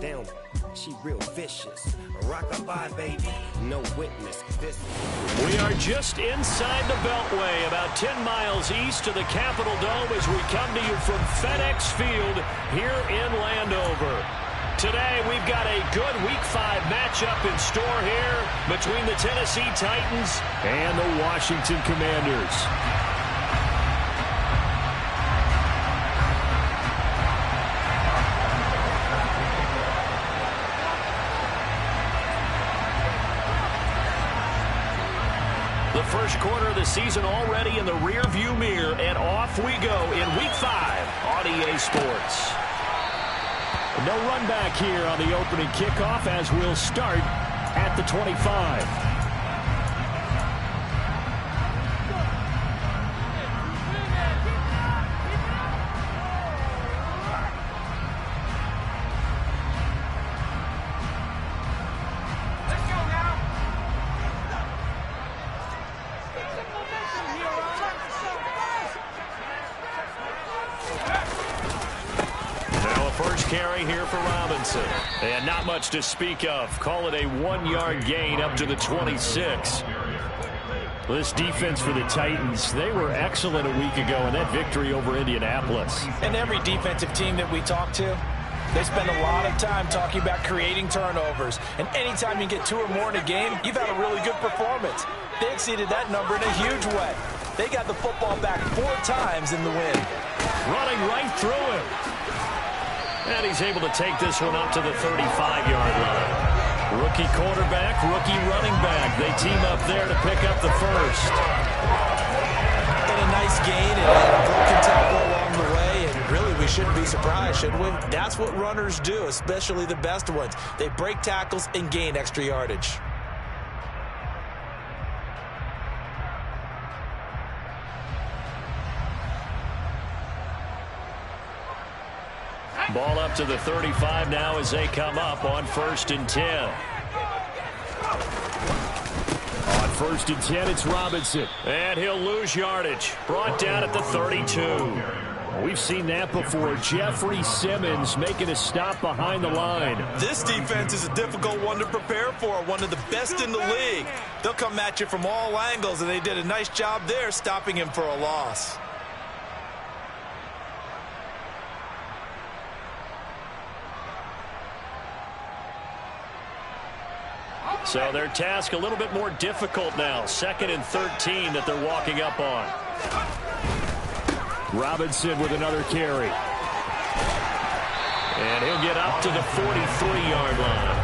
down. She real vicious. Rock-a-bye, baby. No witness. This. We are just inside the Beltway, about 10 miles east of the Capitol Dome as we come to you from FedEx Field here in Landover. Today, we've got a good Week 5 matchup in store here between the Tennessee Titans and the Washington Commanders. The first quarter of the season already in the rearview mirror, and off we go in Week 5 on EA Sports. No run back here on the opening kickoff as we'll start at the 25. Carry here for Robinson. And not much to speak of. Call it a 1-yard gain up to the 26. This defense for the Titans, they were excellent a week ago in that victory over Indianapolis. And every defensive team that we talk to, they spend a lot of time talking about creating turnovers. And anytime you get 2 or more in a game, you've had a really good performance. They exceeded that number in a huge way. They got the football back 4 times in the win. Running right through him. And he's able to take this one up to the 35-yard line. Rookie quarterback, rookie running back. They team up there to pick up the first. And a nice gain and a broken tackle along the way. And really, we shouldn't be surprised, should we? That's what runners do, especially the best ones. They break tackles and gain extra yardage. Ball up to the 35 now as they come up on 1st and 10. On 1st and 10, it's Robinson. And he'll lose yardage. Brought down at the 32. We've seen that before. Jeffrey Simmons making a stop behind the line. This defense is a difficult one to prepare for. One of the best in the league. They'll come at you from all angles, and they did a nice job there stopping him for a loss. So their task a little bit more difficult now. 2nd and 13 that they're walking up on. Robinson with another carry. And he'll get up to the 43-yard line.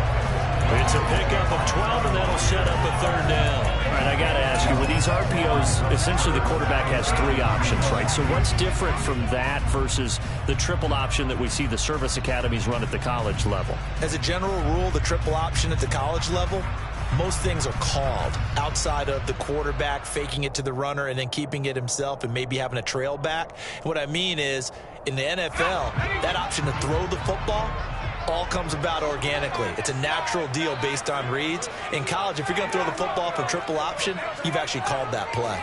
It's a pickup of 12, and that'll set up a 3rd down. All right, I got to ask you, with these RPOs, essentially the quarterback has 3 options, right? So what's different from that versus the triple option that we see the service academies run at the college level? As a general rule, the triple option at the college level, most things are called outside of the quarterback faking it to the runner and then keeping it himself and maybe having a trail back. And what I mean is, in the NFL, that option to throw the football all comes about organically. It's a natural deal based on reads. In college, if you're going to throw the football for triple option, you've actually called that play.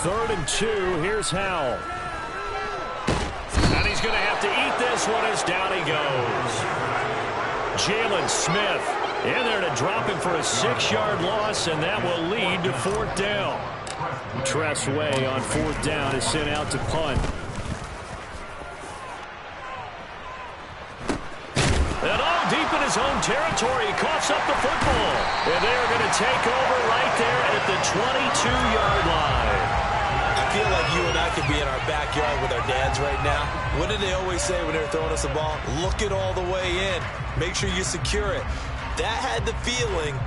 Third and 2, here's Howell. And he's going to have to eat this one as down he goes. Jalen Smith in there to drop him for a 6-yard loss, and that will lead to 4th down. Tress Way on 4th down is sent out to punt. And all deep in his own territory, he coughs up the football. And they're going to take over right there at the 22-yard line. I feel like you and I could be in our backyard with our dads right now. What did they always say when they were throwing us the ball? Look it all the way in. Make sure you secure it. That had the feeling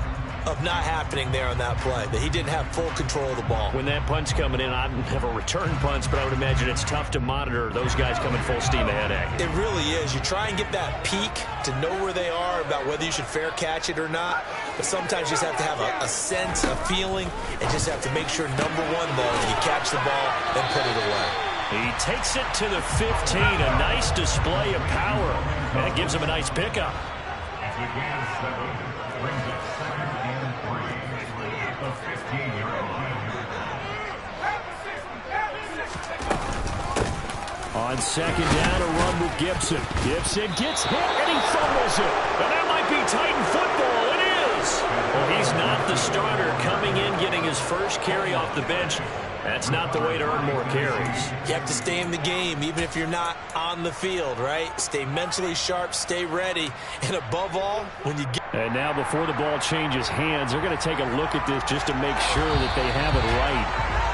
of not happening there on that play, that he didn't have full control of the ball. When that punt's coming in, I don't have a return punch, but I would imagine it's tough to monitor those guys coming full steam ahead at you. It really is. You try and get that peek to know where they are about whether you should fair catch it or not, but sometimes you just have to have a sense, a feeling, and just have to make sure, number one, though, you catch the ball and put it away. He takes it to the 15, a nice display of power, and it gives him a nice pickup. On second down, a run with Gibson. Gibson gets hit, and he fumbles it. And that might be Titan football. It is. Well, he's not the starter coming in, getting his first carry off the bench. That's not the way to earn more carries. You have to stay in the game, even if you're not on the field, right? Stay mentally sharp, stay ready, and above all, when you get... And now, before the ball changes hands, they're going to take a look at this just to make sure that they have it right.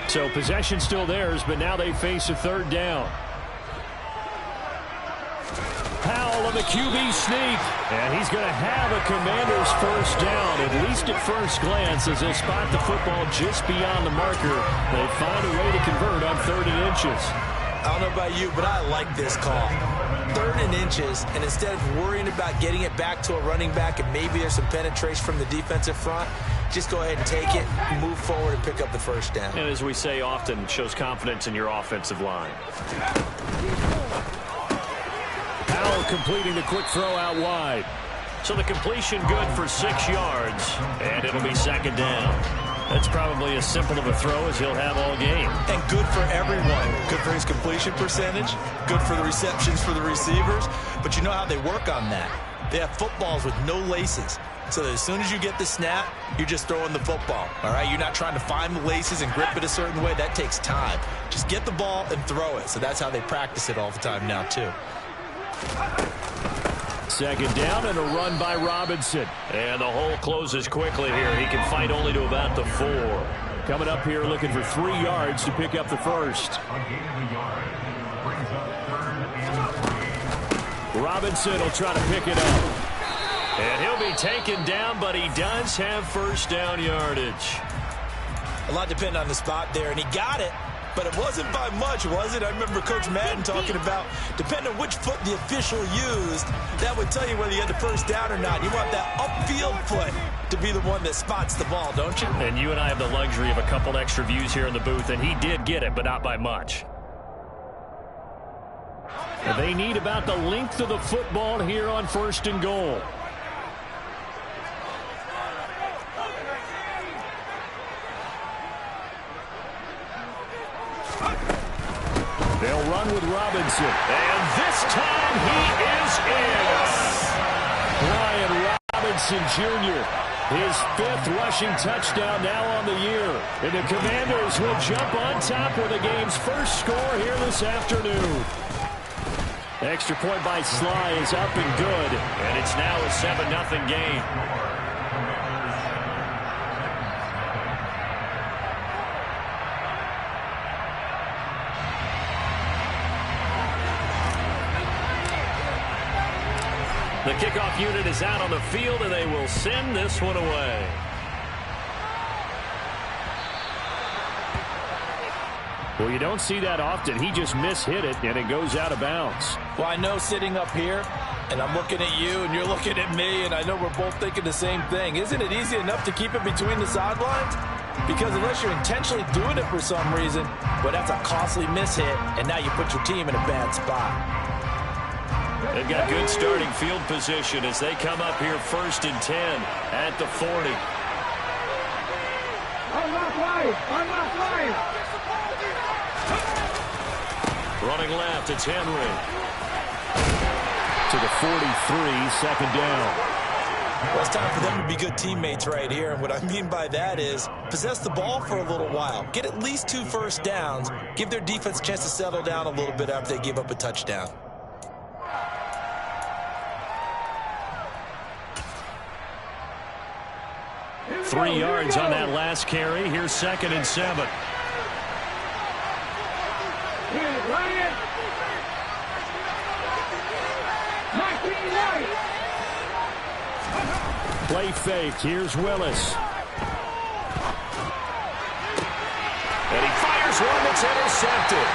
So possession still theirs, but now they face a third down. Powell on the QB sneak, and he's going to have a Commander's first down, at least at first glance, as they spot the football just beyond the marker. They find a way to convert on 3rd and inches. I don't know about you, but I like this call. 3rd and inches, and instead of worrying about getting it back to a running back and maybe there's some penetration from the defensive front, just go ahead and take it, move forward, and pick up the first down. And as we say often, shows confidence in your offensive line. Powell completing the quick throw out wide. So the completion good for 6 yards, and it'll be 2nd down. That's probably as simple of a throw as he'll have all game. And good for everyone. Good for his completion percentage, good for the receptions for the receivers. But you know how they work on that. They have footballs with no laces. So that as soon as you get the snap, you're just throwing the football, all right? You're not trying to find the laces and grip it a certain way. That takes time. Just get the ball and throw it. So that's how they practice it all the time now, too. 2nd down and a run by Robinson. And the hole closes quickly here. He can fight only to about the 4. Coming up here looking for 3 yards to pick up the first. Robinson will try to pick it up. And he'll be taken down, but he does have first down yardage. A lot depending on the spot there, and he got it, but it wasn't by much, was it? I remember Coach Madden talking about, depending on which foot the official used, that would tell you whether you had the first down or not. You want that upfield foot to be the one that spots the ball, don't you? And you and I have the luxury of a couple extra views here in the booth, and he did get it, but not by much. They need about the length of the football here on 1st and goal. They'll run with Robinson. And this time he is in. Brian Robinson Jr., his 5th rushing touchdown now on the year. And the Commanders will jump on top with the game's first score here this afternoon. Extra point by Sly is up and good. And it's now a 7-0 game. The kickoff unit is out on the field, and they will send this one away. Well, you don't see that often. He just mishit it, and it goes out of bounds. Well, I know sitting up here, and I'm looking at you, and you're looking at me, and I know we're both thinking the same thing. Isn't it easy enough to keep it between the sidelines? Because unless you're intentionally doing it for some reason, well, that's a costly mishit, and now you put your team in a bad spot. They've got good starting field position as they come up here 1st and 10 at the 40. Running left, it's Henry. To the 43, 2nd down. Well, it's time for them to be good teammates right here, and what I mean by that is possess the ball for a little while. Get at least 2 first downs. Give their defense a chance to settle down a little bit after they give up a touchdown. Three yards on that last carry. Here's 2nd and 7. Play fake. Here's Willis. And he fires one that's intercepted.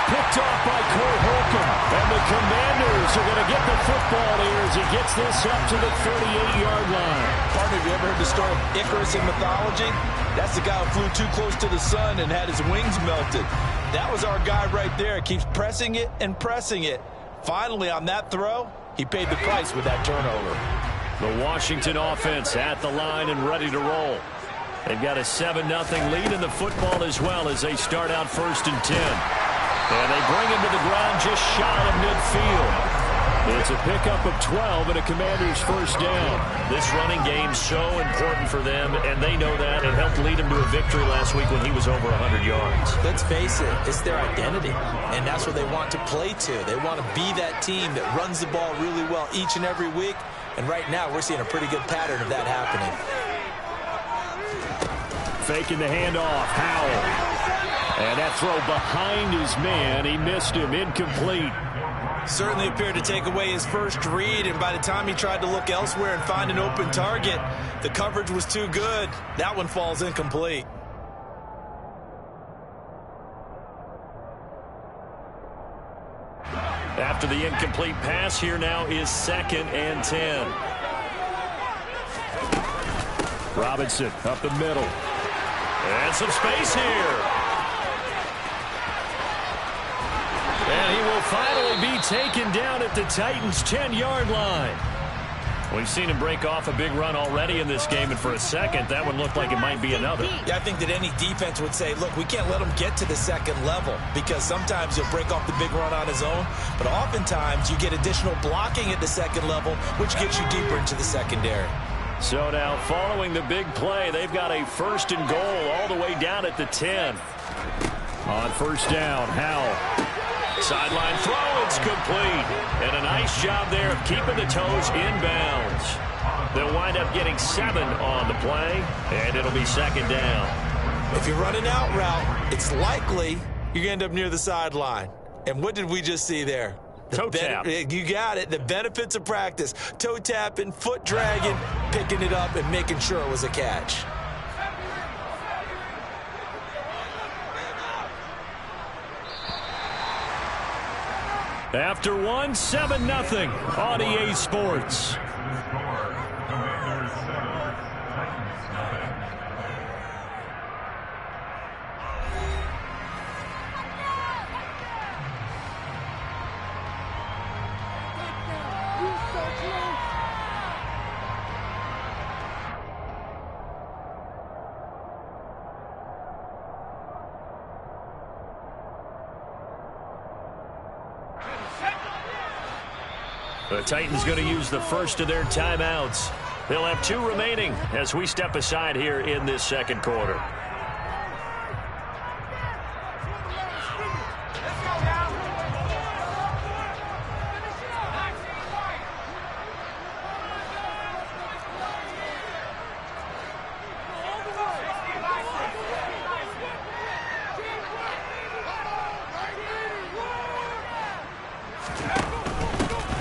picked off by Cole Holcomb. And the Commanders are going to get the football here as he gets this up to the 38-yard line. Partner, have you ever heard the story of Icarus in mythology? That's the guy who flew too close to the sun and had his wings melted. That was our guy right there. Keeps pressing it and pressing it. Finally, on that throw, he paid the price with that turnover. The Washington offense at the line and ready to roll. They've got a 7-0 lead in the football as well as they start out 1st and 10. And they bring him to the ground just shy of midfield. It's a pickup of 12 and a Commanders first down. This running game so important for them, and they know that. It helped lead them to a victory last week when he was over 100 yards. Let's face it, it's their identity, and that's what they want to play to. They want to be that team that runs the ball really well each and every week, and right now we're seeing a pretty good pattern of that happening. Faking the handoff, Howell. And that throw behind his man, he missed him, incomplete. Certainly appeared to take away his first read, and by the time he tried to look elsewhere and find an open target, the coverage was too good. That one falls incomplete. After the incomplete pass, here now is 2nd and 10. Robinson up the middle. And some space here. And he will finally be taken down at the Titans' 10-yard line. We've seen him break off a big run already in this game, and for a second, that one looked like it might be another. Yeah, I think that any defense would say, look, we can't let him get to the second level, because sometimes he'll break off the big run on his own, but oftentimes you get additional blocking at the second level, which gets you deeper into the secondary. So now, following the big play, they've got a 1st and goal all the way down at the 10. On 1st down, Howell. Sideline throw, it's complete. And a nice job there of keeping the toes inbounds. They'll wind up getting 7 on the play, and it'll be 2nd down. If you're running out route, it's likely you're going to end up near the sideline. And what did we just see there? Toe tap. You got it. The benefits of practice. Toe tapping, foot dragging, picking it up, and making sure it was a catch. After one, 7-0 on EA Sports. The Titans going to use the first of their timeouts. They'll have 2 remaining as we step aside here in this 2nd quarter.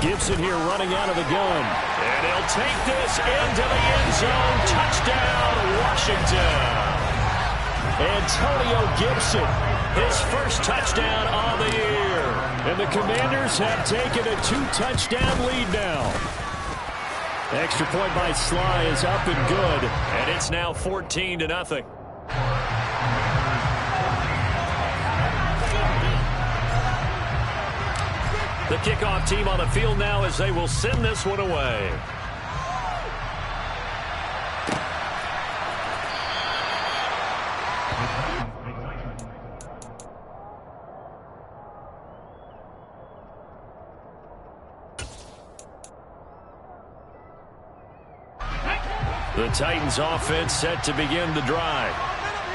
Gibson here running out of the gun. And he'll take this into the end zone. Touchdown, Washington. Antonio Gibson, his first touchdown of the year. And the Commanders have taken a 2-touchdown lead now. Extra point by Sly is up and good. And it's now 14-0. The kickoff team on the field now as they will send this one away. The Titans offense set to begin the drive.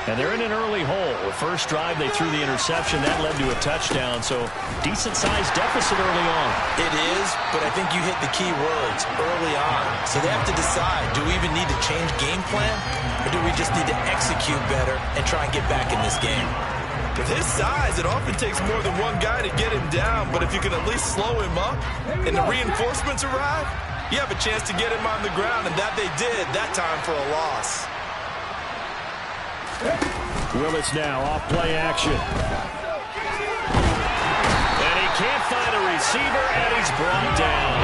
And they're in an early hole. The first drive, they threw the interception. That led to a touchdown, so decent-sized deficit early on. It is, but I think you hit the key words early on. So they have to decide, do we even need to change game plan, or do we just need to execute better and try and get back in this game? With his size, it often takes more than one guy to get him down, but if you can at least slow him up and the reinforcements arrive, you have a chance to get him on the ground, and that they did that time for a loss. Willis now off play action. receiver, and he's brought down.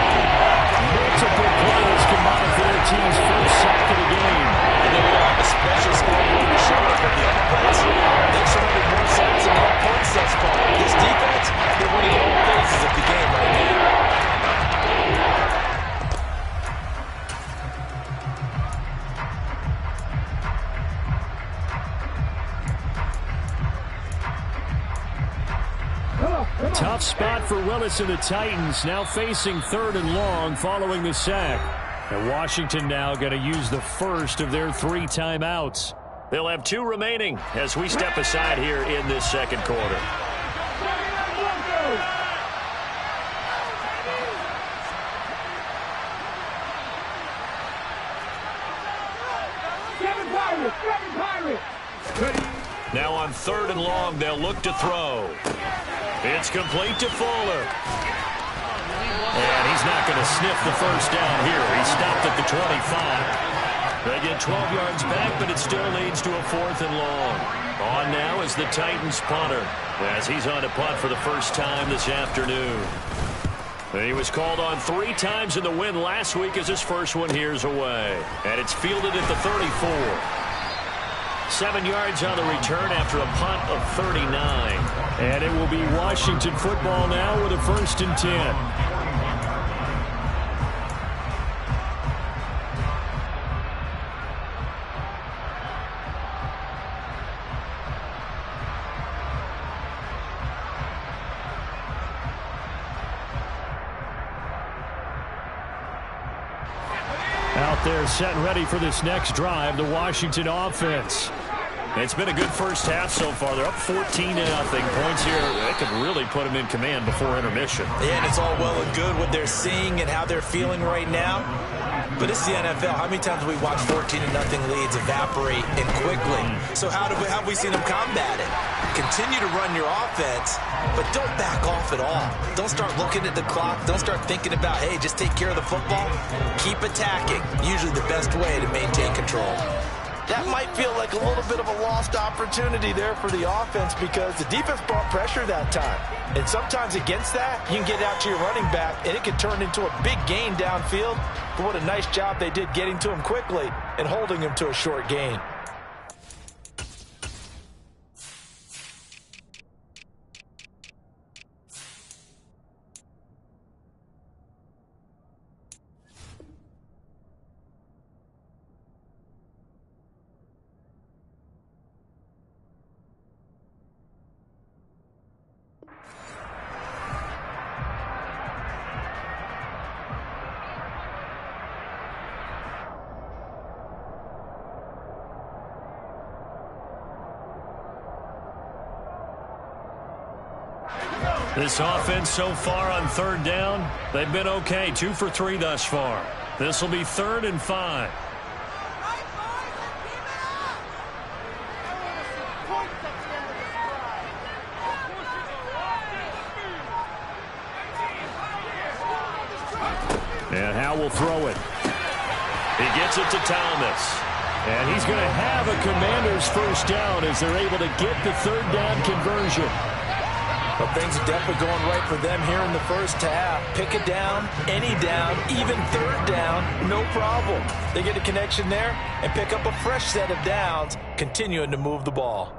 Multiple players combined for their team's first sack of the game. And they don't have a special scoreboard to show it, but the offense, they've surrendered more sacks and more points thus far. This defense, they're winning all phases of the game right now. Tough spot for Willis and the Titans, now facing 3rd and long following the sack. And Washington now going to use the first of their 3 timeouts. They'll have 2 remaining as we step aside here in this second quarter. Now on 3rd and long, they'll look to throw. It's complete to Fuller. And he's not going to sniff the first down here. He stopped at the 25. They get 12 yards back, but it still leads to a 4th and long. On now is the Titans punter, as he's on to punt for the first time this afternoon. He was called on 3 times in the win last week as his first one here's away. And it's fielded at the 34. 7 yards on the return after a punt of 39. And it will be Washington football now with a 1st and 10. Out there set and ready for this next drive, the Washington offense. It's been a good first half so far. They're up 14-0. Points here, that could really put them in command before intermission. Yeah, and it's all well and good what they're seeing and how they're feeling right now. But this is the NFL. How many times have we watched 14-0 leads evaporate and quickly? So how have we seen them combat it? Continue to run your offense, but don't back off at all. Don't start looking at the clock. Don't start thinking about, hey, just take care of the football. Keep attacking. Usually the best way to maintain control. That might feel like a little bit of a lost opportunity there for the offense because the defense brought pressure that time. And sometimes against that, you can get out to your running back, and it can turn into a big gain downfield. But what a nice job they did getting to him quickly and holding him to a short gain. This offense so far on 3rd down, they've been okay. 2 for 3 thus far. This will be 3rd and 5. And Howe will throw it. He gets it to Thomas. And he's going to have a Commander's first down as they're able to get the 3rd down conversion. But things are definitely going right for them here in the first half. Pick a down, any down, even 3rd down, no problem. They get a connection there and pick up a fresh set of downs, continuing to move the ball.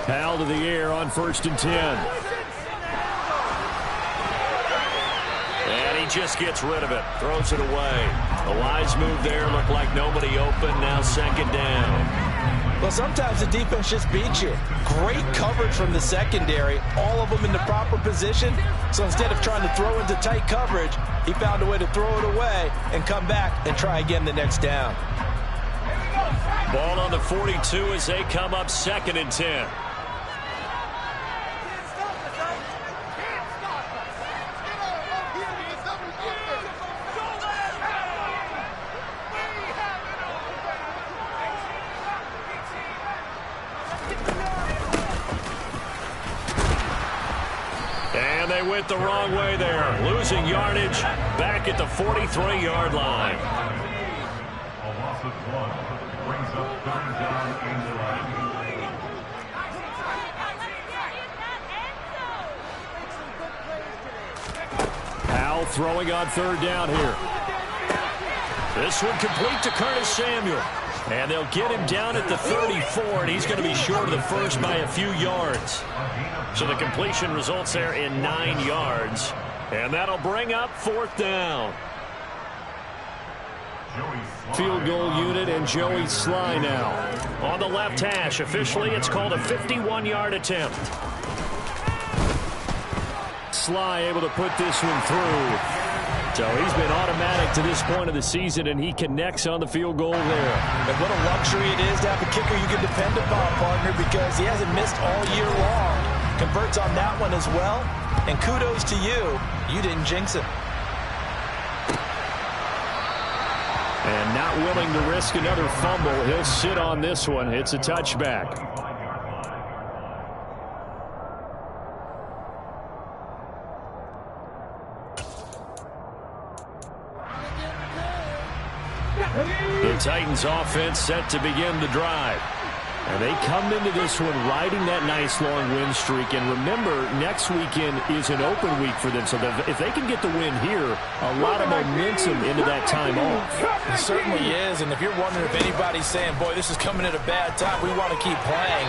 Hal to the air on 1st and 10. And he just gets rid of it. Throws it away. A wise move there. Looked like nobody open. Now 2nd down. Well, sometimes the defense just beats you. Great coverage from the secondary. All of them in the proper position. So instead of trying to throw into tight coverage, he found a way to throw it away and come back and try again the next down. Ball on the 42 as they come up 2nd and 10. They went the wrong way there. Losing yardage back at the 43-yard line. A loss of 1 brings up 3rd down and 11. Powell throwing on 3rd down here. This one complete to Curtis Samuel. And they'll get him down at the 34, and he's going to be short of the first by a few yards. So the completion results there in 9 yards. And that'll bring up 4th down. Field goal unit and Joey Sly now. On the left hash, officially it's called a 51-yard attempt. Sly able to put this one through. So he's been automatic to this point of the season, and he connects on the field goal there. And what a luxury it is to have a kicker you can depend upon, partner, because he hasn't missed all year long. Converts on that one as well. And kudos to you. You didn't jinx it. And not willing to risk another fumble. He'll sit on this one. It's a touchback. The Titans offense set to begin the drive. And they come into this one riding that nice long win streak. And remember, next weekend is an open week for them. So if they can get the win here, a lot of momentum into that time off. It certainly is. And if you're wondering if anybody's saying, boy, this is coming at a bad time, we want to keep playing,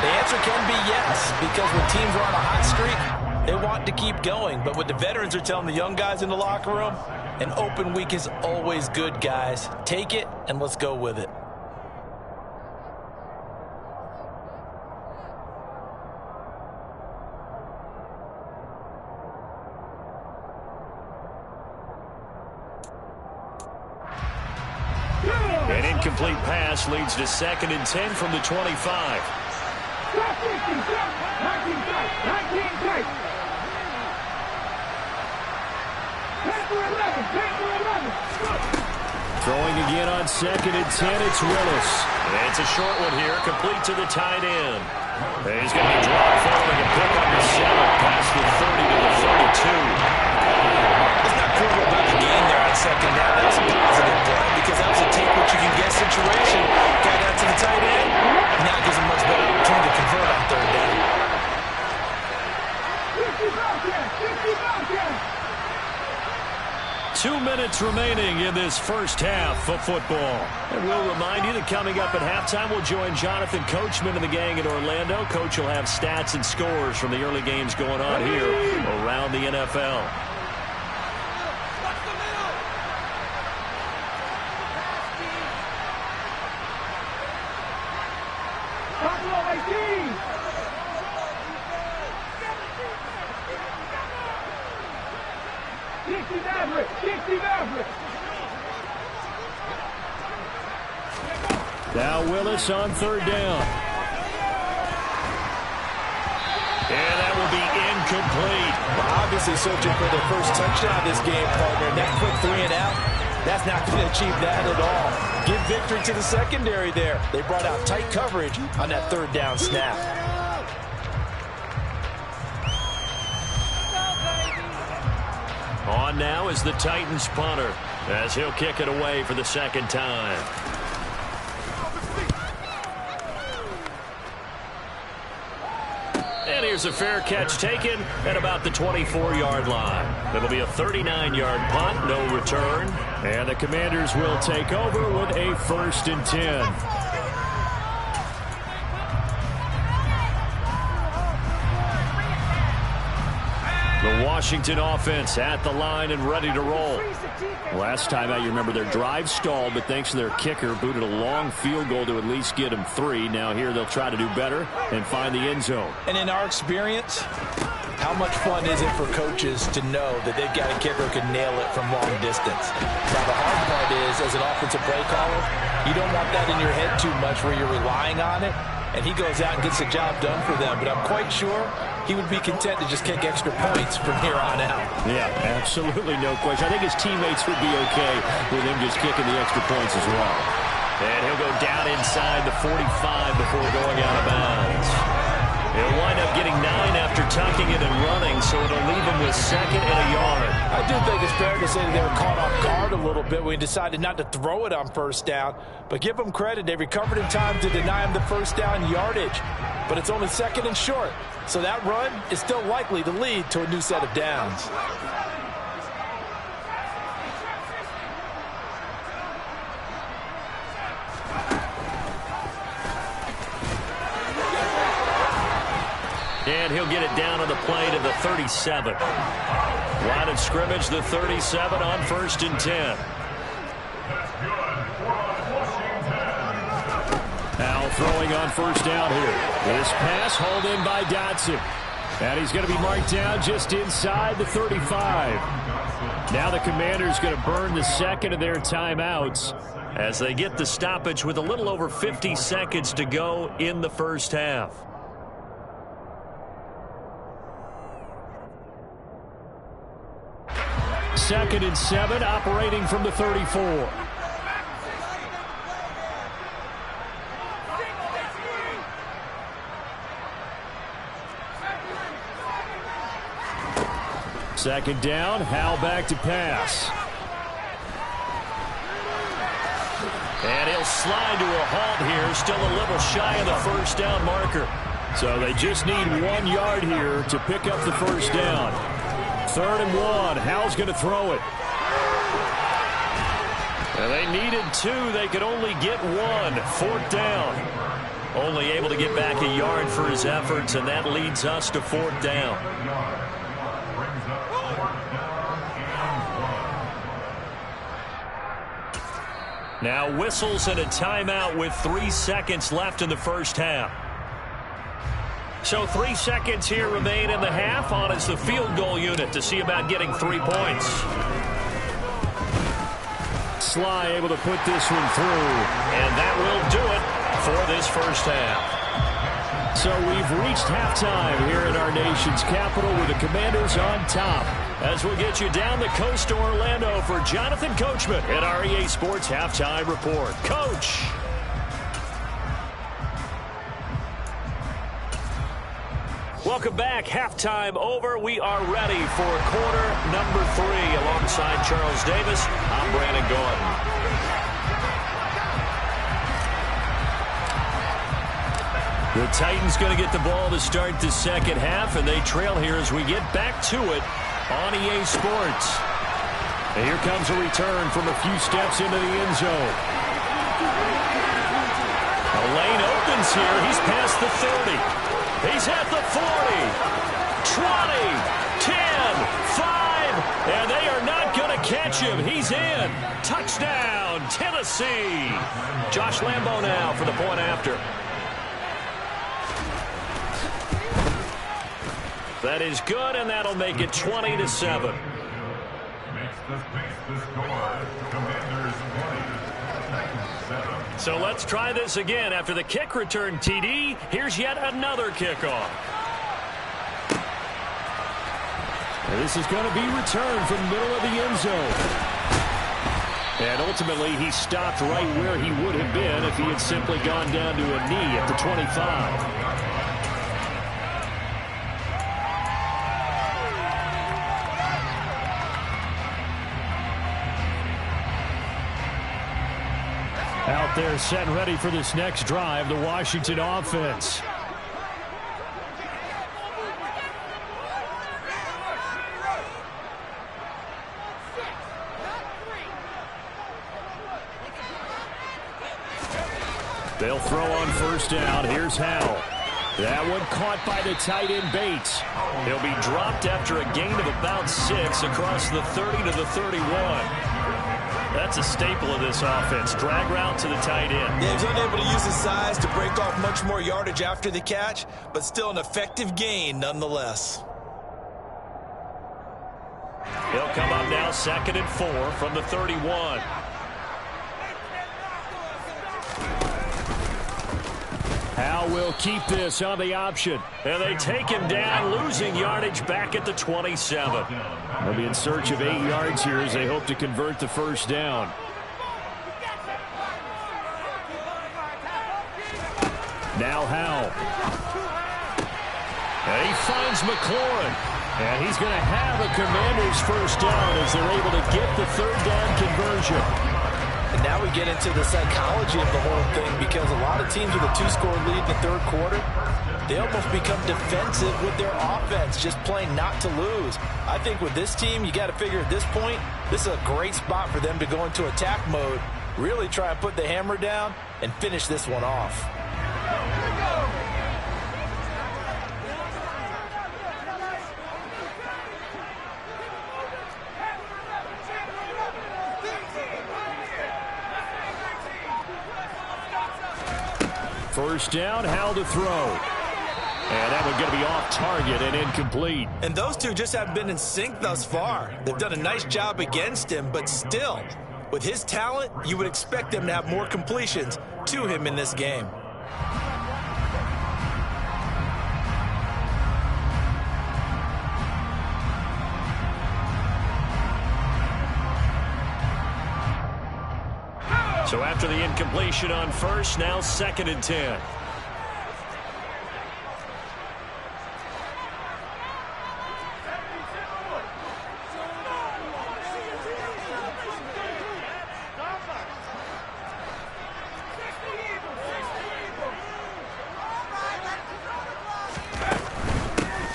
the answer can be yes. Because when teams are on a hot streak, they want to keep going. But what the veterans are telling the young guys in the locker room, an open week is always good, guys. Take it, and let's go with it. An incomplete pass leads to 2nd and 10 from the 25. Throwing again on 2nd and 10, it's Willis. And it's a short one here, complete to the tight end. And he's going to be dropped following a pick up the 7, past the 30 to the 32. It's not cool about the game there on 2nd down. That was a positive play because that was a take what you can get situation. Got out to the tight end. Now it gives him much better opportunity to convert on 3rd down. 2 minutes remaining in this first half of football. And we'll remind you that coming up at halftime, we'll join Jonathan Coachman and the gang in Orlando. Coach will have stats and scores from the early games going on here around the NFL. Now Willis on 3rd down. And that will be incomplete. Well, obviously searching for their first touchdown this game, partner. That quick 3 and out, that's not going to achieve that at all. Give victory to the secondary there. They brought out tight coverage on that 3rd down snap. On now is the Titans punter as he'll kick it away for the 2nd time. And here's a fair catch taken at about the 24-yard line. It'll be a 39-yard punt, no return. And the Commanders will take over with a 1st and 10. The Washington offense at the line and ready to roll. Last time out, you remember their drive stalled, but thanks to their kicker, booted a long field goal to at least get them 3. Now here they'll try to do better and find the end zone. And in our experience, how much fun is it for coaches to know that they've got a kicker who can nail it from long distance? Now, the hard part is, as an offensive play caller, you don't want that in your head too much where you're relying on it, and he goes out and gets the job done for them. But I'm quite sure he would be content to just kick extra points from here on out. Yeah, absolutely no question. I think his teammates would be okay with him just kicking the extra points as well. And he'll go down inside the 45 before going out of bounds. He'll wind up getting 9 after tucking it and running, so it'll leave him with 2nd and a yard. I do think it's fair to say that they were caught off guard a little bit when he decided not to throw it on 1st down. But give them credit. They recovered in time to deny him the 1st down yardage. But it's only 2nd and short. So that run is still likely to lead to a new set of downs. And he'll get it down on the play to the 37. Line of scrimmage, the 37 on 1st and 10. Now throwing on 1st down here. This pass hauled in by Dotson. And he's going to be marked down just inside the 35. Now the Commanders going to burn the 2nd of their timeouts as they get the stoppage with a little over 50 seconds to go in the 1st half. Second and 7, operating from the 34. Second down, Howell back to pass. And he'll slide to a halt here, still a little shy of the 1st down marker. So they just need 1 yard here to pick up the 1st down. 3rd and 1. Howell's going to throw it. And they needed 2. They could only get 1. 4th down. Only able to get back a yard for his efforts, and that leads us to 4th down. Now whistles and a timeout with 3 seconds left in the 1st half. So 3 seconds here remain in the half. On is the field goal unit to see about getting 3 points. Sly able to put this one through. And that will do it for this 1st half. So we've reached halftime here in our nation's capital with the Commanders on top. As we'll get you down the coast to Orlando for Jonathan Coachman at our EA Sports Halftime Report. Coach! Welcome back. Halftime over. We are ready for quarter number 3. Alongside Charles Davis, I'm Brandon Gordon. The Titans going to get the ball to start the 2nd half, and they trail here as we get back to it on EA Sports. And here comes a return from a few steps into the end zone. The lane opens here. He's past the 30. He's at the 40, 20, 10, 5, and they are not going to catch him. He's in. Touchdown, Tennessee. Josh Lambo now for the point after. That is good, and that'll make it 20-7. So let's try this again. After the kick return TD, here's yet another kickoff. And this is going to be returned from the middle of the end zone. And ultimately, he stopped right where he would have been if he had simply gone down to a knee at the 25. Out there set and ready for this next drive, the Washington offense. They'll throw on 1st down. Here's Howell. That one caught by the tight end Bates. He'll be dropped after a gain of about 6 across the 30 to the 31. That's a staple of this offense. Drag route to the tight end. Yeah, he's unable to use his size to break off much more yardage after the catch, but still an effective gain nonetheless. He'll come up now 2nd and 4 from the 31. Howell will keep this on the option. And they take him down, losing yardage back at the 27. They'll be in search of 8 yards here as they hope to convert the 1st down. Now Howell. And he finds McLaurin. And he's going to have a Commanders first down as they're able to get the third down conversion. And now we get into the psychology of the whole thing, because a lot of teams with a 2-score lead in the third quarter, they almost become defensive with their offense, just playing not to lose. I think with this team, you got to figure at this point, this is a great spot for them to go into attack mode, really try and put the hammer down and finish this one off. First down, Howell to throw. And that one's going to be off target and incomplete. And those two just haven't been in sync thus far. They've done a nice job against him, but still, with his talent, you would expect them to have more completions to him in this game. So after the incompletion on first, now 2nd and 10.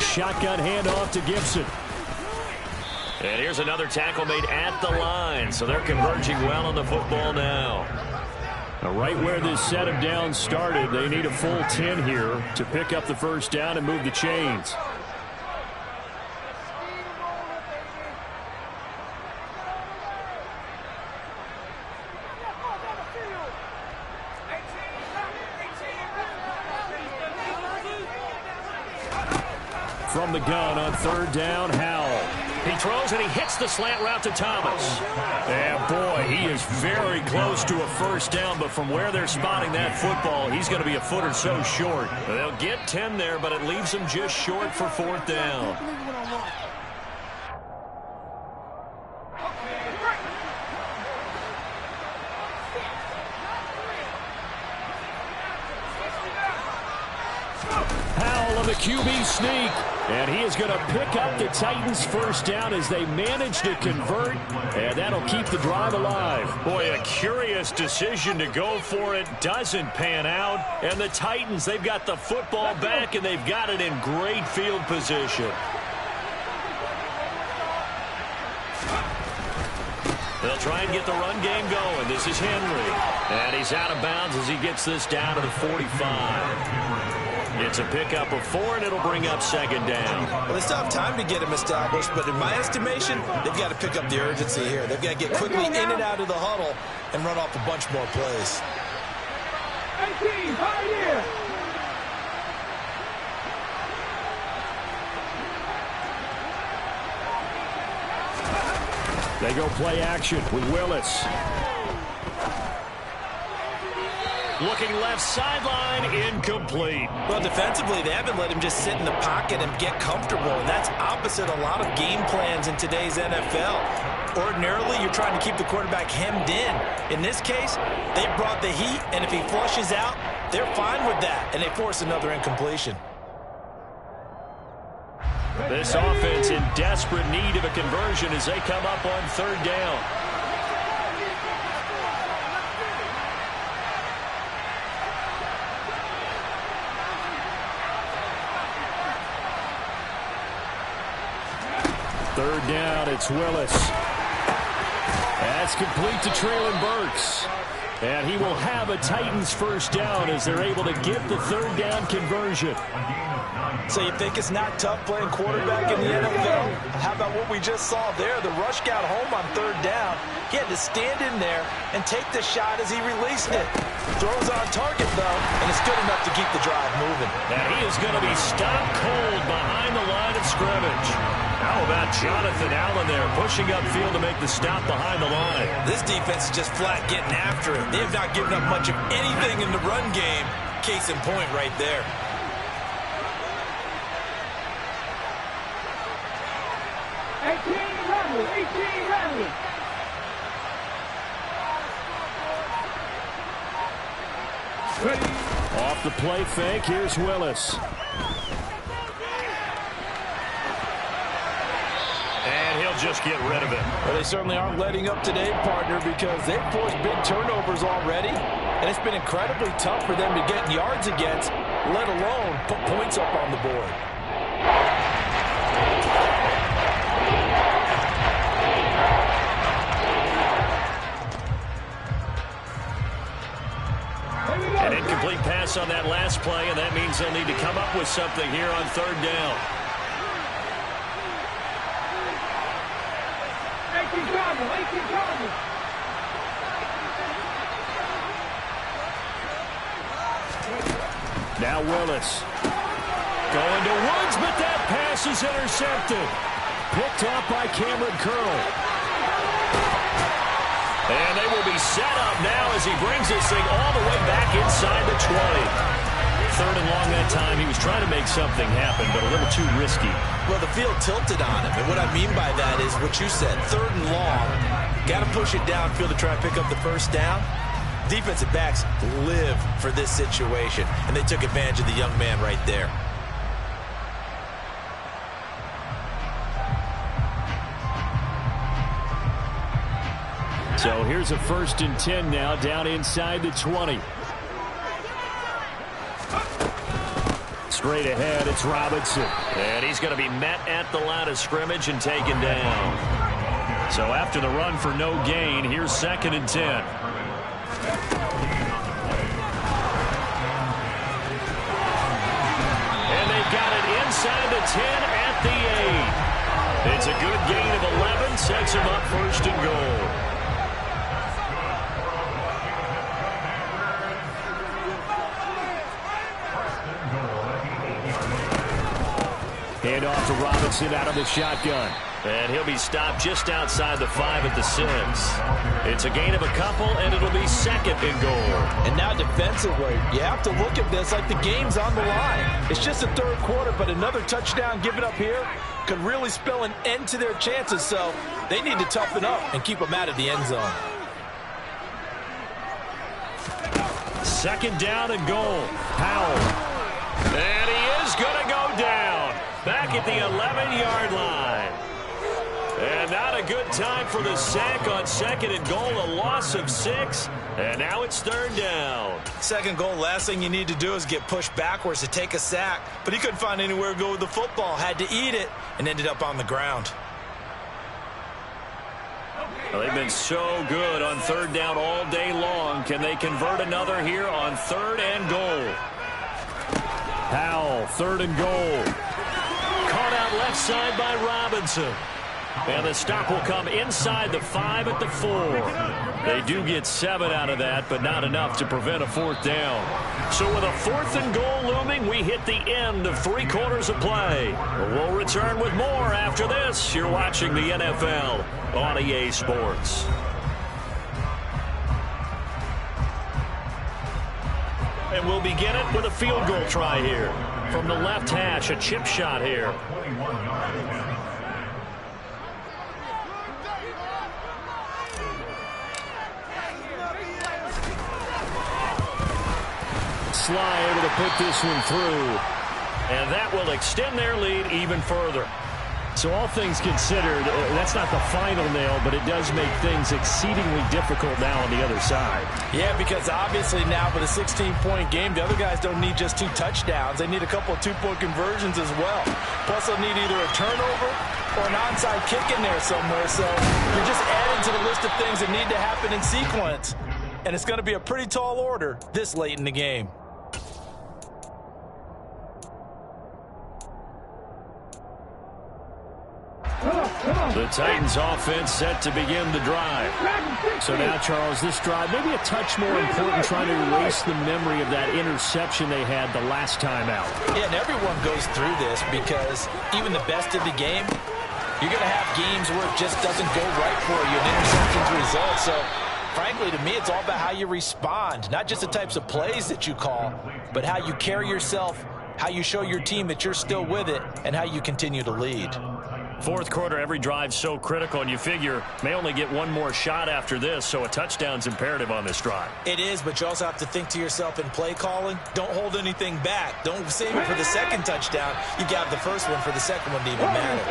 Shotgun handoff to Gibson. And here's another tackle made at the line. So they're converging well on the football now. Right where this set of downs started, they need a full 10 here to pick up the first down and move the chains. From the gun on 3rd down, Howell. He throws and he hits the slant route to Thomas. And boy, he is very close to a first down, but from where they're spotting that football, he's going to be a foot or so short. They'll get 10 there, but it leaves them just short for 4th down. Howell on the QB sneak. And he is going to pick up the Titans' first down as they manage to convert, and that'll keep the drive alive. Boy, a curious decision to go for it. Doesn't pan out. And the Titans, they've got the football back, and they've got it in great field position. They'll try and get the run game going. This is Henry. And he's out of bounds as he gets this down to the 45. It's a pickup of 4, and it'll bring up 2nd down. Well, they still have time to get him established, but in my estimation, they've got to pick up the urgency here. They've got to get quickly in and out of the huddle and run off a bunch more plays. 18, right here. They go play action with Willis. Looking left sideline, incomplete. Well, defensively, they haven't let him just sit in the pocket and get comfortable, and that's opposite a lot of game plans in today's NFL. Ordinarily, you're trying to keep the quarterback hemmed in. In this case, they brought the heat, and if he flushes out, they're fine with that, and they force another incompletion. This offense in desperate need of a conversion as they come up on 3rd down. Third down, it's Willis. That's complete to Traylon Burks. And he will have a Titans first down as they're able to get the 3rd down conversion. So you think it's not tough playing quarterback in the NFL? How about what we just saw there? The rush got home on 3rd down. He had to stand in there and take the shot as he released it. Throws on target, though, and it's good enough to keep the drive moving. And he is going to be stopped cold behind the line of scrimmage. How about Jonathan Allen there pushing upfield to make the stop behind the line? This defense is just flat getting after it. They have not given up much of anything in the run game. Case in point right there. Off the play fake, here's Willis. just get rid of it. Well, they certainly aren't letting up today, partner, because they've forced big turnovers already, and it's been incredibly tough for them to get yards against, let alone put points up on the board. An incomplete pass on that last play, and that means they'll need to come up with something here on third down. Now Willis. Going to Woods, but that pass is intercepted. Picked off by Cameron Curl. And they will be set up now as he brings this thing all the way back inside the 20. Third and long that time. He was trying to make something happen, but a little too risky. Well, the field tilted on him, and what I mean by that is what you said, third and long. Got to push it downfield to try and pick up the first down. Defensive backs live for this situation, and they took advantage of the young man right there. So here's a 1st and 10 now, down inside the 20. Straight ahead, it's Robinson. And he's going to be met at the line of scrimmage and taken down. So after the run for no gain, here's 2nd and 10. And they've got it inside the 10 at the 8. It's a good gain of 11, sets him up 1st and goal. Hand off to Robinson out of the shotgun. And he'll be stopped just outside the 5 at the 6. It's a gain of a couple, and it'll be 2nd and goal. And now defensively, you have to look at this like the game's on the line. It's just the 3rd quarter, but another touchdown given up here could really spell an end to their chances. So they need to toughen up and keep them out of the end zone. 2nd down and goal. Powell. And he is going to go down. Back at the 11-yard line. And not a good time for the sack on 2nd and goal. A loss of 6. And now it's 3rd down. 2nd goal, last thing you need to do is get pushed backwards to take a sack. But he couldn't find anywhere to go with the football. Had to eat it and ended up on the ground. Well, they've been so good on 3rd down all day long. Can they convert another here on 3rd and goal? Powell, 3rd and goal. Caught out left side by Robinson. And the stop will come inside the 5 at the 4. They do get 7 out of that, but not enough to prevent a 4th down. So with a 4th and goal looming, we hit the end of 3 quarters of play. We'll return with more after this. You're watching the NFL on EA Sports. And we'll begin it with a field goal try here. From the left hash, a chip shot here. Sly able to put this one through. And that will extend their lead even further. So all things considered, that's not the final nail, but it does make things exceedingly difficult now on the other side. Yeah, because obviously now with a 16-point game, the other guys don't need just 2 touchdowns. They need a couple of 2-point conversions as well. Plus, they'll need either a turnover or an onside kick in there somewhere. So you're just adding to the list of things that need to happen in sequence. And it's going to be a pretty tall order this late in the game. The Titans offense set to begin the drive. So now, Charles, this drive maybe a touch more important, trying to erase the memory of that interception they had the last time out. Yeah, and everyone goes through this because even the best of the game, you're going to have games where it just doesn't go right for you, and interceptions result. So, frankly, to me, it's all about how you respond, not just the types of plays that you call, but how you carry yourself, how you show your team that you're still with it, and how you continue to lead. 4th quarter, every drive's so critical, and you figure may only get one more shot after this, so a touchdown's imperative on this drive. It is, but you also have to think to yourself in play calling, don't hold anything back. Don't save it for the 2nd touchdown. You got the first one for the 2nd one to even matter.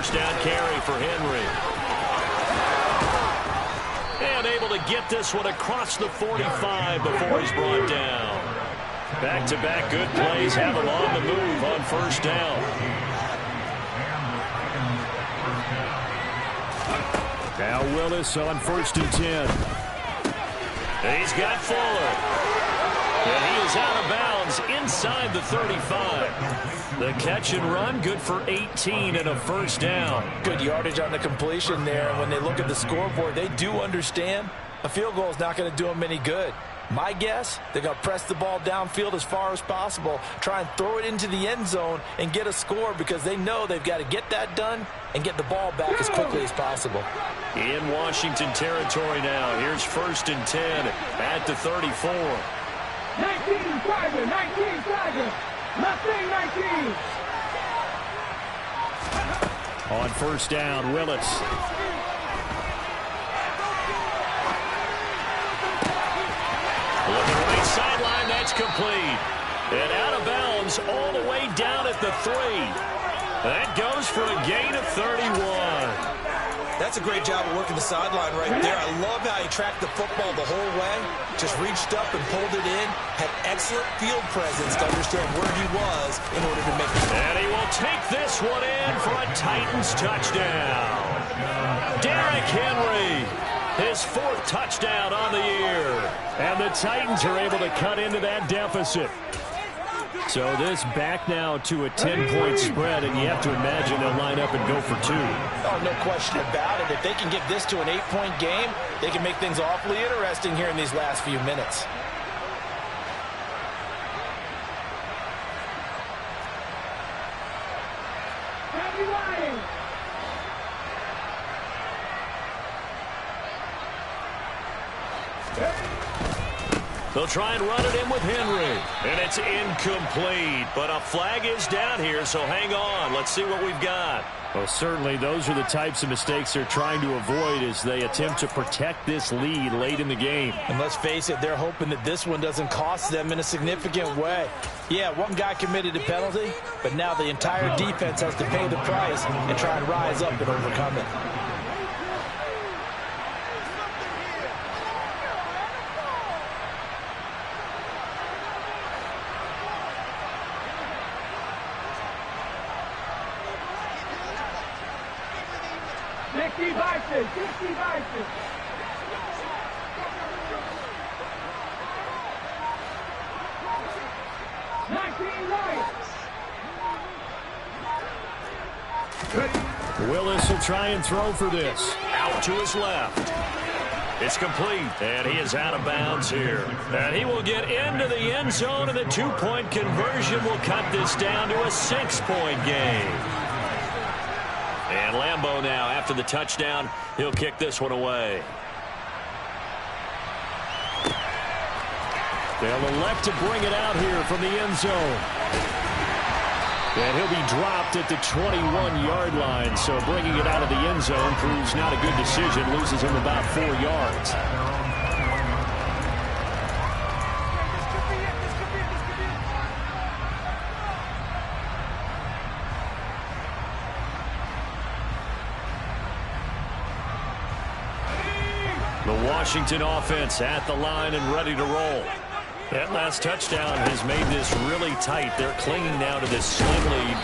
first down carry for Henry. And able to get this one across the 45 before he's brought down. Back-to-back good plays have him on the move on first down. Now Willis on 1st and 10. And he's got Fuller. And he is out of bounds inside the 35. The catch and run, good for 18 and a first down. Good yardage on the completion there. And when they look at the scoreboard, they do understand a field goal is not going to do them any good. My guess, they're going to press the ball downfield as far as possible, try and throw it into the end zone and get a score because they know they've got to get that done and get the ball back as quickly as possible. In Washington territory now. Here's 1st and 10 at the 34. 19 Tiger, 19 Tiger. Nothing 19. On first down, Willis. Looking right sideline, that's complete. And out of bounds all the way down at the 3. That goes for a gain of 31. That's a great job of working the sideline right there. I love how he tracked the football the whole way. Just reached up and pulled it in. Had excellent field presence to understand where he was in order to make it. And he will take this one in for a Titans touchdown. Derrick Henry, his 4th touchdown on the year. And the Titans are able to cut into that deficit. So this back now to a 10-point spread, and you have to imagine they'll line up and go for 2. Oh, no question about it. If they can get this to an 8-point game, they can make things awfully interesting here in these last few minutes. Happy Lions. They'll try and run it in with Henry. And it's incomplete. But a flag is down here, so hang on. Let's see what we've got. Well, certainly those are the types of mistakes they're trying to avoid as they attempt to protect this lead late in the game. And let's face it, they're hoping that this one doesn't cost them in a significant way. Yeah, one guy committed a penalty, but now the entire defense has to pay the price and try and rise up and overcome it. Willis will try and throw for this. Out to his left. It's complete, and he is out of bounds here. And he will get into the end zone, and the 2-point conversion will cut this down to a 6-point game. And Lambeau now, after the touchdown, he'll kick this one away. They'll elect to bring it out here from the end zone. And he'll be dropped at the 21-yard line, so bringing it out of the end zone proves not a good decision, loses him about 4 yards. The Washington offense at the line and ready to roll. That last touchdown has made this really tight. They're clinging now to this slim lead.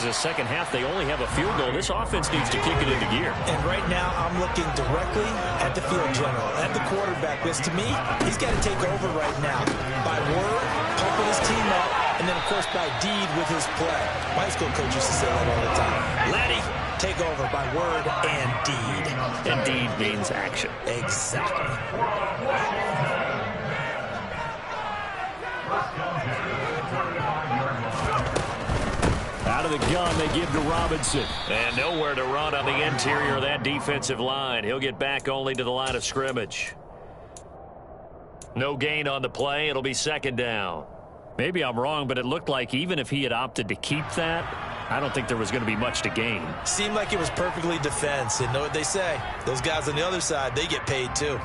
Second half, they only have a field goal. This offense needs to kick it into gear. And right now, I'm looking directly at the field general, at the quarterback. Because to me, he's got to take over right now. By word, pumping his team up, and then, of course, by deed with his play. My high school coach used to say that all the time. Laddie, take over by word and deed. And deed means action. Exactly. Out of the gun, they give to Robinson. And nowhere to run on the interior of that defensive line. He'll get back only to the line of scrimmage. No gain on the play. It'll be second down. Maybe I'm wrong, but it looked like even if he had opted to keep that, I don't think there was going to be much to gain. Seemed like it was perfectly defense. And know what they say? Those guys on the other side, they get paid too.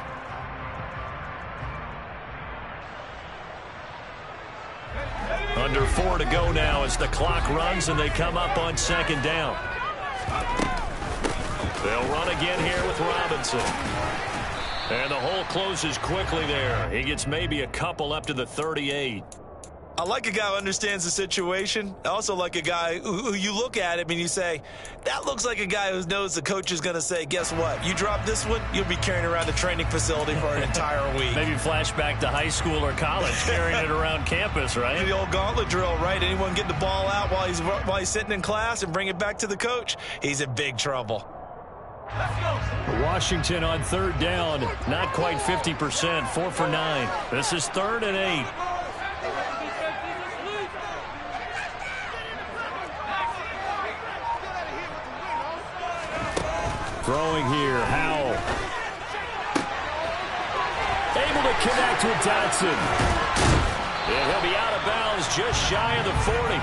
Under 4 to go now as the clock runs and they come up on second down. They'll run again here with Robinson. And the hole closes quickly there. He gets maybe a couple up to the 38. I like a guy who understands the situation. I also like a guy who you look at him and you say, that looks like a guy who knows the coach is going to say, guess what? You drop this one, you'll be carrying around the training facility for an entire week. Maybe flashback to high school or college, carrying it around campus, right? The old gauntlet drill, right? Anyone get the ball out while he's sitting in class and bring it back to the coach, he's in big trouble. Washington on third down, not quite 50%, 4 for 9. This is 3rd and 8. Throwing here, Howell. Able to connect with Dotson. And he'll be out of bounds just shy of the 40.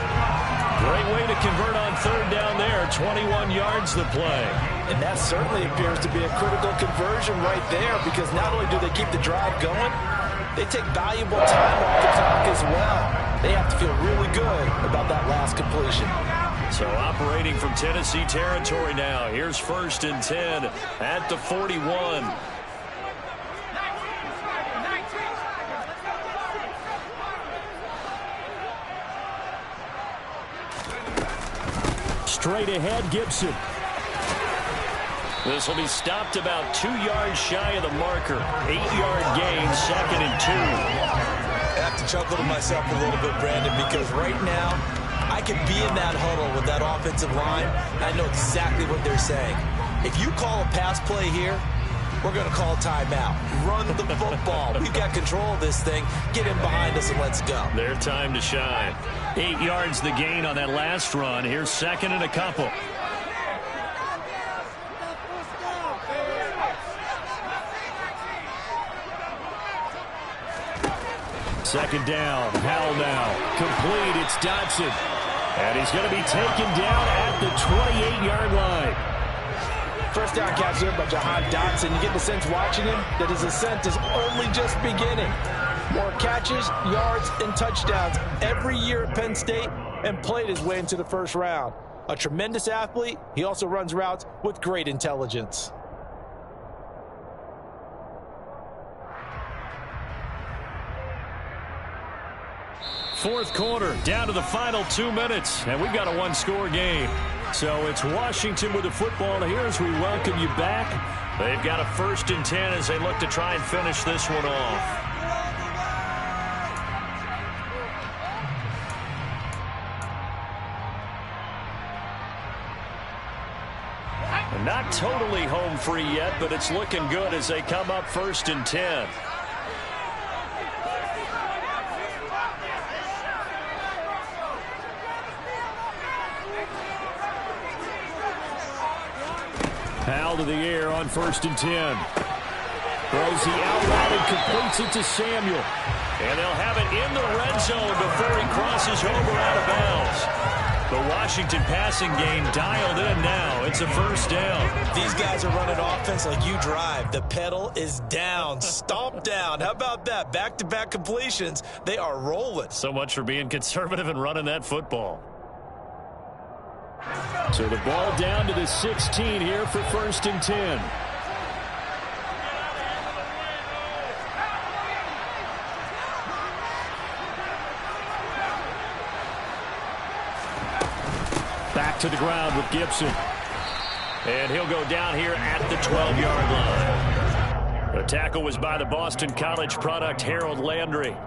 Great way to convert on third down there. 21 yards the play. And that certainly appears to be a critical conversion right there, because not only do they keep the drive going, they take valuable time off the clock as well. They have to feel really good about that last completion. So operating from Tennessee territory now. Here's 1st and 10 at the 41. Straight ahead, Gibson. This will be stopped about 2 yards shy of the marker. 8-yard gain, 2nd and 2. I have to chuckle to myself a little bit, Brandon, because right now I can be in that huddle with that offensive line, and I know exactly what they're saying. If you call a pass play here, we're going to call timeout. Run the football. We've got control of this thing. Get in behind us and let's go. Their time to shine. 8 yards the gain on that last run. Here's 2nd and a couple. Second down. Howell now. Complete. It's Dotson. And he's going to be taken down at the 28-yard line. First down catch there by Jahan Dotson. You get the sense watching him that his ascent is only just beginning. More catches, yards, and touchdowns every year at Penn State, and played his way into the first round. A tremendous athlete. He also runs routes with great intelligence. Fourth quarter, down to the final 2 minutes, and we've got a one-score game. So it's Washington with the football here as we welcome you back. They've got a 1st and 10 as they look to try and finish this one off. Not totally home free yet, but it's looking good as they come up 1st and 10. Howell to the air on 1st and 10. Throws the out route and completes it to Samuel. And they'll have it in the red zone before he crosses over out of bounds. The Washington passing game dialed in now. It's a 1st down. These guys are running offense like you drive. The pedal is down, stomped down. How about that? Back-to-back completions. They are rolling. So much for being conservative and running that football. So the ball down to the 16 here for 1st and 10. Back to the ground with Gibson. And he'll go down here at the 12-yard line. The tackle was by the Boston College product, Harold Landry.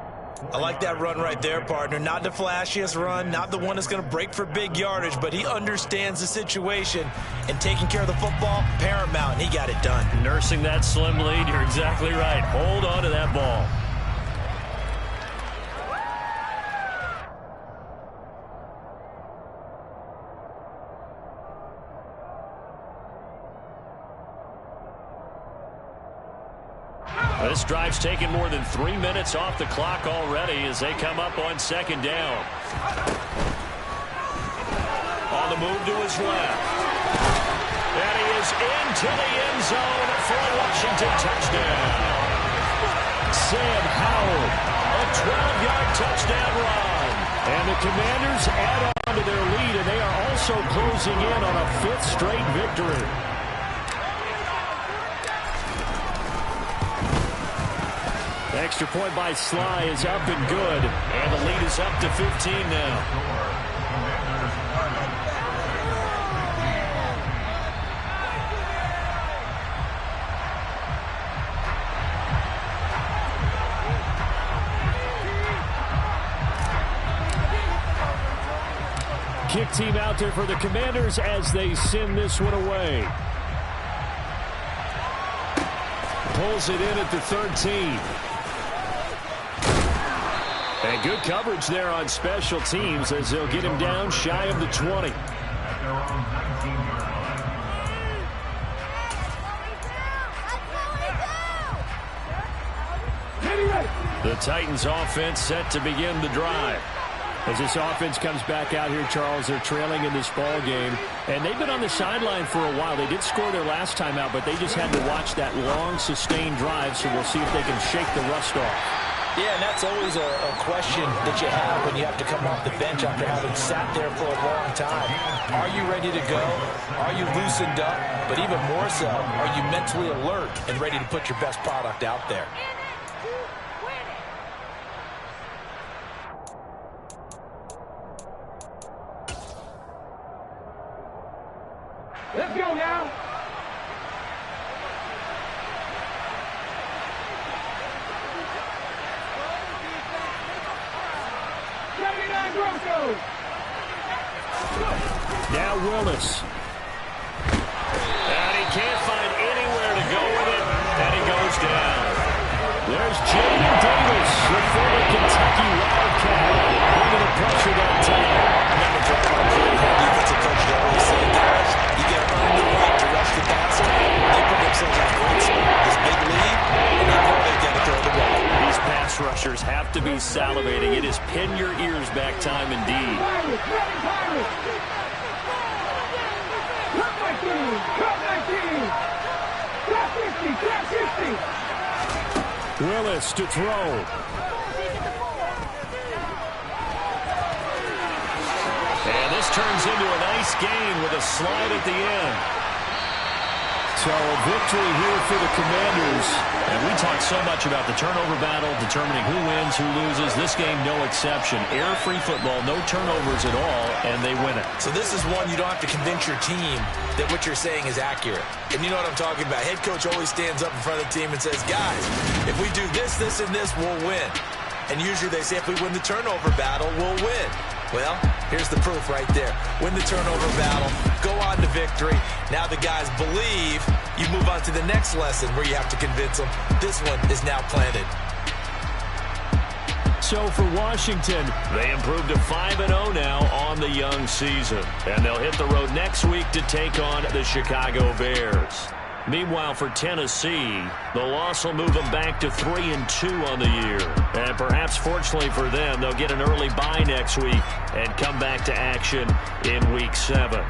I like that run right there, partner. Not the flashiest run, not the one that's going to break for big yardage, but he understands the situation, and taking care of the football, paramount, and he got it done. Nursing that slim lead, you're exactly right. Hold on to that ball. This drive's taken more than 3 minutes off the clock already as they come up on 2nd down. On the move to his left. And he is into the end zone for a Washington touchdown. Sam Howell, a 12-yard touchdown run. And the Commanders add on to their lead, and they are also closing in on a 5th straight victory. Extra point by Sly is up and good, and the lead is up to 15 now. Kick team out there for the Commanders as they send this one away. Pulls it in at the 13. And good coverage there on special teams as they'll get him down shy of the 20. The Titans offense set to begin the drive. As this offense comes back out here, Charles, they're trailing in this ball game. And they've been on the sideline for a while. They did score their last time out, but they just had to watch that long, sustained drive. So we'll see if they can shake the rust off. Yeah, and that's always a question that you have when you have to come off the bench after having sat there for a long time. Are you ready to go? Are you loosened up? But even more so, are you mentally alert and ready to put your best product out there? Let's go now. Now Willis. And he can't find anywhere to go with it, and he goes down. There's Jaden Davis, the former Kentucky Wildcat, bringing the pressure that time. Remember, John, defensive coach always said, guys, you got to earn the right to rush the passer. They put themselves in a great spot, this big lead, and they know they've got to throw the ball. These pass rushers have to be salivating. It is pin your ears back time indeed. Willis to throw. And this turns into a nice gain with a slide at the end. So a victory here for the Commanders. And we talked so much about the turnover battle, determining who wins, who loses. This game, no exception. Error-free football, no turnovers at all, and they win it. So this is one you don't have to convince your team that what you're saying is accurate. And you know what I'm talking about. Head coach always stands up in front of the team and says, guys, if we do this, this, and this, we'll win. And usually they say if we win the turnover battle, we'll win. Well, here's the proof right there. Win the turnover battle, go on to victory. Now the guys believe. You move on to the next lesson where you have to convince them. This one is now planted. So for Washington, they improved to 5-0 now on the young season. And they'll hit the road next week to take on the Chicago Bears. Meanwhile, for Tennessee, the loss will move them back to 3-2 on the year. And perhaps fortunately for them, they'll get an early bye next week and come back to action in Week 7.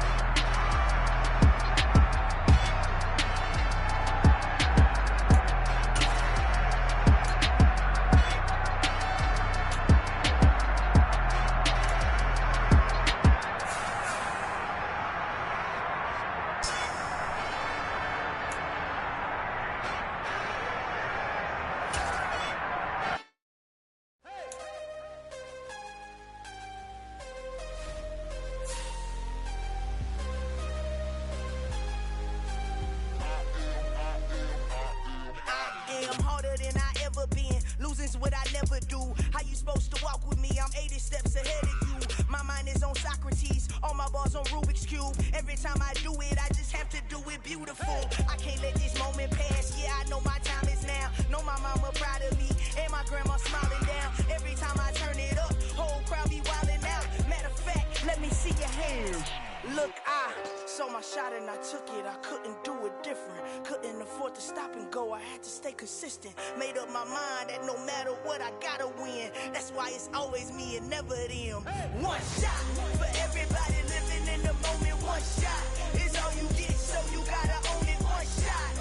Made up my mind that no matter what, I gotta win. That's why it's always me and never them. One shot for everybody living in the moment. One shot is all you get, so you gotta own it. One shot,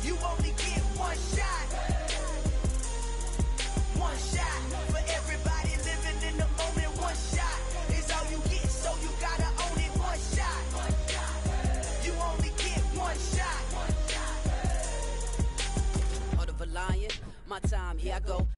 you only get one shot. One shot for everybody living in the moment. time. Here I go.